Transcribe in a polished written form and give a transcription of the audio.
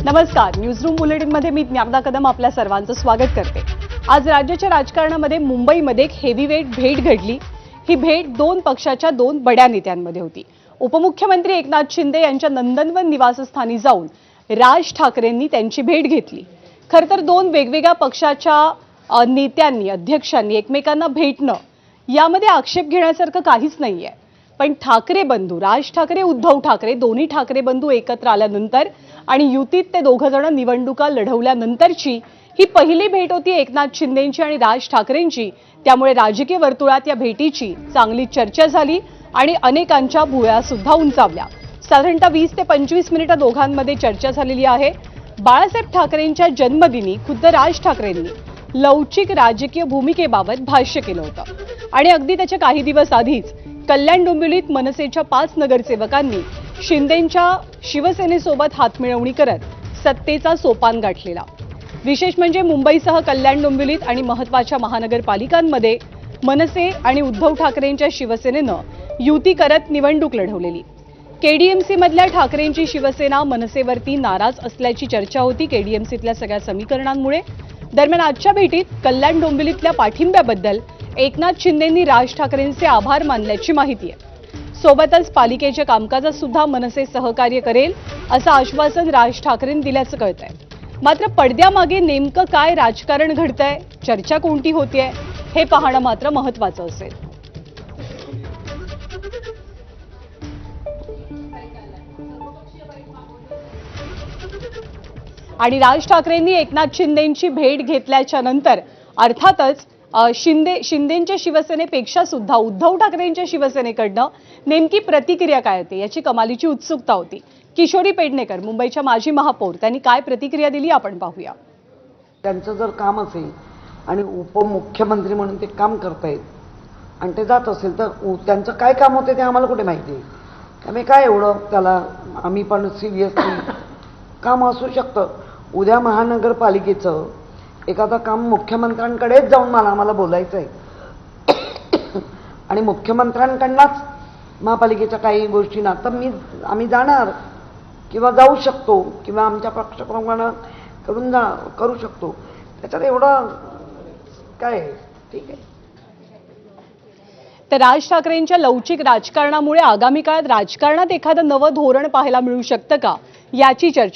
नमस्कार, न्यूजरूम बुलेटिनमध्ये मी ज्ञानदा कदम आपल्या सर्वांचं स्वागत करते। आज राज्याच्या राजकारणामध्ये मुंबईमध्ये एक हेवीवेट भेट घडली। ही भेट दोन पक्षाच्या दोन बड्या नेत्यांमध्ये होती। उपमुख्यमंत्री एकनाथ शिंदे यांच्या नंदनवन निवासस्थानी जाऊन राज ठाकरेंनी त्यांची भेट घेतली। खरं तर दोन वेगवेगळ्या पक्षाच्या नेत्यांनी अध्यक्षांनी एकमेकांना भेटणं यामध्ये आक्षेप घेण्यासारखं काहीच नाहीये। पण ठाकरे बंधू राज ठाकरे उद्धव ठाकरे दोन्ही ठाकरे बंधू एकत्र आल्यानंतर आणि युतीत ते दोघं जण निवडणुका लढवल्यानंतरची ही पहिली भेट होती एकनाथ शिंदेंची आणि राज ठाकरेंची। त्यामुळे राजकीय वर्तुळात या भेटीची चांगली चर्चा झाली आणि अनेकांच्या भुवया सुद्धा उंचावल्या। साधारणतः 20 ते 25 मिनिटं दोघांमध्ये चर्चा झालेली आहे। बाळासाहेब ठाकरेंच्या जन्मदिनी खुद्द राज ठाकरेंनी लवचिक राजकीय भूमिकेबाबत भाष्य केलं होतं आणि अगदी त्याच्या काही दिवस आधीच कल्याण डोंबिवलीत मनसेच्या 5 नगरसेवकांनी शिंदेंच्या शिवसेनेसोबत हातमिळवणी करत सत्तेचा सोपान गाठलेला। विशेष म्हणजे मुंबईसह कल्याण डोंबिवलीत आणि महत्त्वाच्या महानगरपालिकांमध्ये मनसे आणि उद्धव ठाकरेंच्या शिवसेनेनं युती करत निवडणूक लढवलेली। केडीएमसी मधल्या ठाकरेंची शिवसेना मनसेवरती नाराज असल्याची चर्चा होती केडीएमसीतल्या सगळ्या समीकरणांमुळे। दरम्यान आजच्या भेटीत कल्याण डोंबिवलीतल्या पाठिंब्याबद्दल एकनाथ शिंदेंनी राज ठाकरेंचे आभार मानल्याची माहिती आहे। सोबतच पालिकेच्या कामकाजात सुद्धा मनसे सहकार्य करेल असं आश्वासन राज ठाकरेंनी दिल्याचं कळतंय। मात्र पडद्यामागे नेमकं काय राजकारण घडतंय, चर्चा कोणती होतीये हे पाहणं मात्र महत्त्वाचं असेल। आणि राज ठाकरेंनी एकनाथ शिंदेंची भेट घेतल्याच्या नंतर अर्थातच शिंदेंच्या शिवसेनेपेक्षा सुद्धा उद्धव ठाकरेंच्या शिवसेनेकडनं नेमकी प्रतिक्रिया काय होती याची कमालीची उत्सुकता होती। किशोरी पेडणेकर मुंबईच्या माजी महापौर त्यांनी काय प्रतिक्रिया दिली आपण पाहूया। त्यांचं जर काम असेल आणि उपमुख्यमंत्री म्हणून ते काम करतायत आणि ते जात असेल तर त्यांचं काय काम होते ते आम्हाला कुठे माहिती आहे। त्यामुळे काय एवढं त्याला आम्ही पण सिरियसली काम असू शकतं। उद्या महानगरपालिकेचं एखादं काम मुख्यमंत्र्यांकडेच जाऊन आम्हाला बोलायचं आहे आणि मुख्यमंत्र्यांकडनंच महापालिकेच्या काही गोष्टी ना तर आम्ही जाणार किंवा जाऊ शकतो किंवा आमच्या पक्षप्रमुखांकडून करू शकतो। त्याच्यात एवढं काय ठीक आहे। तर राज ठाकरेंच्या लवचिक राजकारणामुळे आगामी काळात राजकारणात एखादं नवं धोरण पाहायला मिळू शकतं का याची चर्चा